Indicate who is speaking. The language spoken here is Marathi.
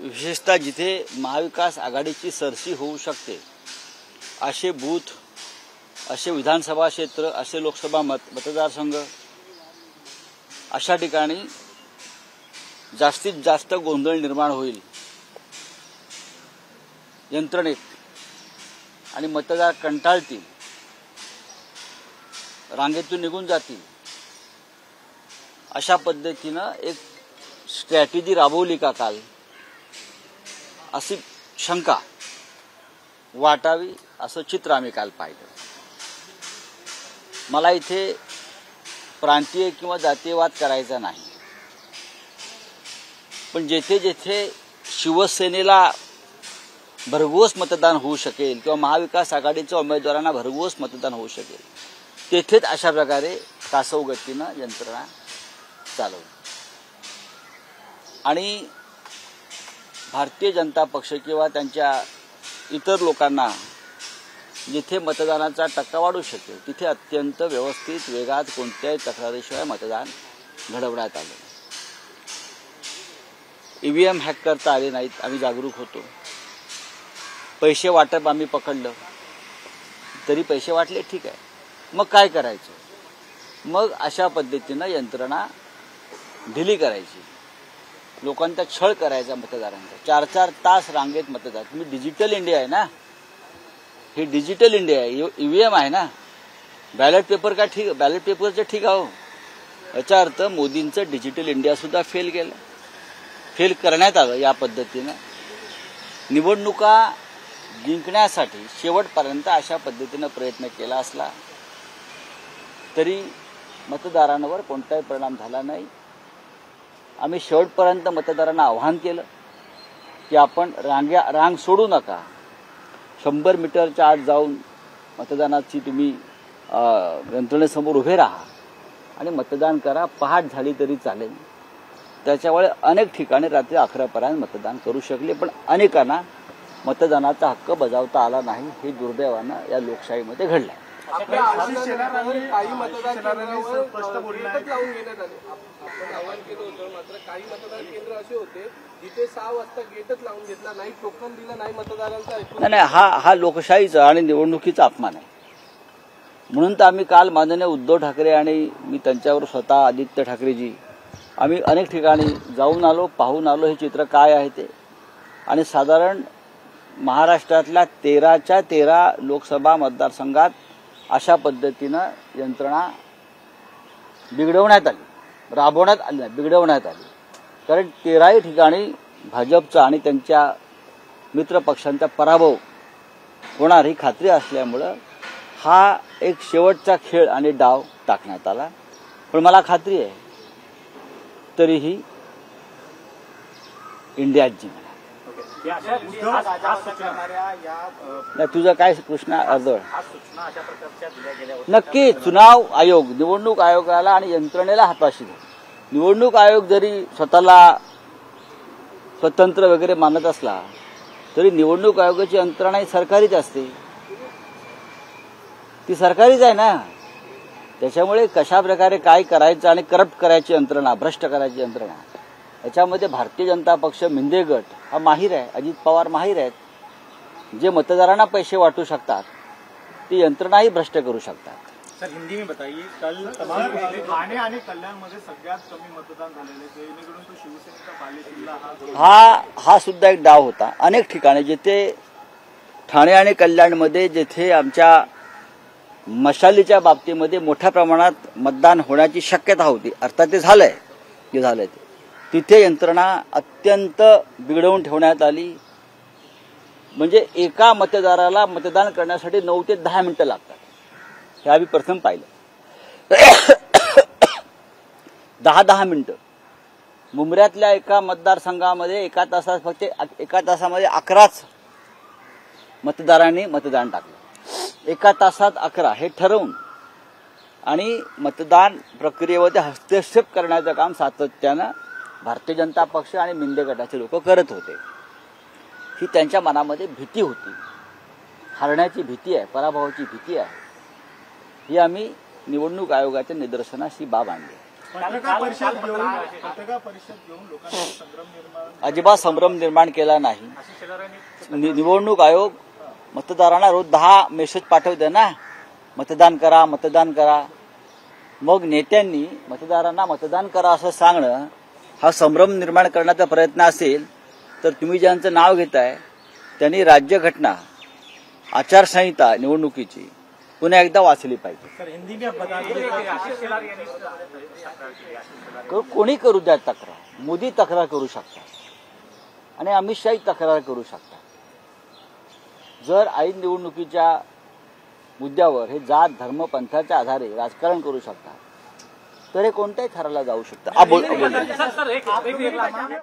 Speaker 1: विशेषतः जिथे महाविकास आघाडीची सरशी होऊ शकते असे बूथ, असे विधानसभा क्षेत्र, असे लोकसभा मतदारसंघ, अशा ठिकाणी जास्तीत जास्त गोंधळ निर्माण होईल यंत्रणेत आणि मतदार कंटाळतील, रांगेतून निघून जातील, अशा पद्धतीनं एक स्ट्रॅटेजी राबवली का काल, अशी शंका वाटावी असं चित्र आम्ही काल पाहिलं. मला इथे प्रांतीय किंवा जातीयवाद करायचा नाही, पण जेथे जेथे शिवसेनेला भरघोस मतदान होऊ शकेल किंवा महाविकास आघाडीच्या उमेदवारांना भरघोस मतदान होऊ शकेल तेथेच अशा प्रकारे कासव गतीनं यंत्रणा चालवली. आणि भारतीय जनता पक्ष किंवा त्यांच्या इतर लोकांना जिथे मतदानाचा टक्का वाढू शकेल तिथे अत्यंत व्यवस्थित वेगात कोणत्याही तक्रारीशिवाय मतदान घडवण्यात आलं. ईव्हीएम हॅक करता आले नाहीत, आम्ही जागरूक होतो. पैसे वाटप आम्ही पकडलं तरी पैसे वाटले, ठीक आहे, मग काय करायचं? मग अशा पद्धतीनं यंत्रणा ढिली करायची, लोकांचा छळ करायचा मतदारांचा. 4-4 तास रांगेत मतदान. तुम्ही डिजिटल इंडिया आहे ना, हे डिजिटल इंडिया आहे, ईव्हीएम आहे ना. बॅलेट पेपर का ठीक, बॅलेट पेपरचं ठीक आहे. याचा अर्थ मोदींचं डिजिटल इंडिया सुद्धा फेल केलं, फेल करण्यात आलं. या पद्धतीनं निवडणुका जिंकण्यासाठी शेवटपर्यंत अशा पद्धतीनं प्रयत्न केला असला तरी मतदारांवर कोणताही परिणाम झाला नाही. आम्ही शेवटपर्यंत मतदारांना आवाहन केलं की आपण रांग सोडू नका, 100 मीटरच्या आत जाऊन मतदानाची तुम्ही यंत्रणेसमोर उभे राहा आणि मतदान करा. पहाट झाली तरी चालेल. त्याच्यामुळे अनेक ठिकाणी रात्री 11 पर्यंत मतदान करू शकले, पण अनेकांना मतदानाचा हक्क बजावता आला नाही. हे दुर्दैवानं या लोकशाहीमध्ये घडलं.
Speaker 2: काही मतदान केंद्रावर स्पष्ट गेटच लावून घेण्यात आले. आपण आवाहन केलं होतं, मात्र काही मतदान केंद्र असे होते जिथे 6 वाजता गेटच लावून घेतला नाही, टोकन दिलं नाही मतदारांचा.
Speaker 1: नाही, हा लोकशाहीचा आणि निवडणुकीचा अपमान आहे. म्हणून तर आम्ही काल माननीय उद्धव ठाकरे आणि मी त्यांच्यावर स्वतः आदित्य ठाकरेजी आम्ही अनेक ठिकाणी जाऊन आलो, पाहून आलो हे चित्र काय आहे ते. आणि साधारण महाराष्ट्रातल्या 13च्या 13 लोकसभा मतदारसंघात अशा पद्धतीनं यंत्रणा बिघडवण्यात आली, राबवण्यात आली नाही, बिघडवण्यात आली. कारण 13ही ठिकाणी भाजपचा आणि त्यांच्या मित्रपक्षांचा पराभव होणार ही खात्री असल्यामुळं हा एक शेवटचा खेळ आणि डाव टाकण्यात आला. पण मला खात्री आहे तरीही इंडिया जिंकणार. नाही, तुझं काय कृष्णा अर्धळ? नक्की चुनाव आयोग, निवडणूक आयोगाला आणि यंत्रणेला हाताशी घ्या. निवडणूक आयोग जरी स्वतःला स्वतंत्र वगैरे मानत असला तरी निवडणूक आयोगाची यंत्रणा ही सरकारीच असते, ती सरकारीच आहे ना. त्याच्यामुळे कशा प्रकारे काय करायचं आणि करप्ट करायची यंत्रणा, भ्रष्ट करायची यंत्रणा, याच्यामध्ये भारतीय जनता पक्ष, मिंदे गट हा माहीर आहे. अजित पवार माहीर आहेत. जे मतदारांना पैसे वाटू शकतात ती यंत्रणाही भ्रष्ट करू शकतात.
Speaker 3: सर, हिंदी में बताइए, कल तमाम ठाणे आणि कल्याणमध्ये सगळ्यात कमी मतदान झालेले, जेणेकरून तो शिवसेनेचा बालेकिल्ला
Speaker 1: हा सुद्धा एक डाव होता. अनेक ठिकाणी जिथे ठाणे आणि कल्याणमध्ये जिथे आमच्या मशालीच्या बाबतीमध्ये मोठ्या प्रमाणात मतदान होण्याची शक्यता होती, अर्थात ते झालंय, जे झालंय तिथे यंत्रणा अत्यंत बिघडवून ठेवण्यात आली. म्हणजे एका मतदाराला मतदान करण्यासाठी 9 ते 10 मिनिटं लागतात. हे आम्ही प्रथम पाहिलं. 10 मिनिटं. मुंबऱ्यातल्या एका मतदारसंघामध्ये एका तासामध्ये 11च मतदारांनी मतदान टाकलं. एका तासात 11 हे ठरवून आणि मतदान प्रक्रियेमध्ये हस्तक्षेप करण्याचं काम सातत्यानं भारतीय जनता पक्ष आणि मिंदे गटाचे लोक करत होते. ही त्यांच्या मनामध्ये भीती होती, हारण्याची भीती आहे, पराभवाची भीती आहे. ही आम्ही निवडणूक आयोगाच्या निदर्शनास ही बाब आणली.
Speaker 3: पत्रकार परिषद घेऊन लोकांचा संभ्रम निर्माण
Speaker 1: अजिबात संभ्रम निर्माण केला नाही. निवडणूक आयोग मतदारांना रोज 10 मेसेज पाठवते ना, मतदान करा मतदान करा. मग नेत्यांनी मतदारांना मतदान करा असं सांगणं हा संभ्रम निर्माण करण्याचा प्रयत्न असेल तर तुम्ही ज्यांचं नाव घेताय त्यांनी राज्यघटना, आचारसंहिता निवडणुकीची पुन्हा एकदा वाचली पाहिजे.
Speaker 3: सर हिंदी में बता
Speaker 1: कोणी करू द्या तक्रार. मोदी तक्रार करू शकतात आणि अमित शहा तक्रार करू शकतात. जर ऐन निवडणुकीच्या मुद्द्यावर हे जात धर्म पंथाच्या आधारे राजकारण करू शकतात तर हे कोणत्याही थराला जाऊ शकतं.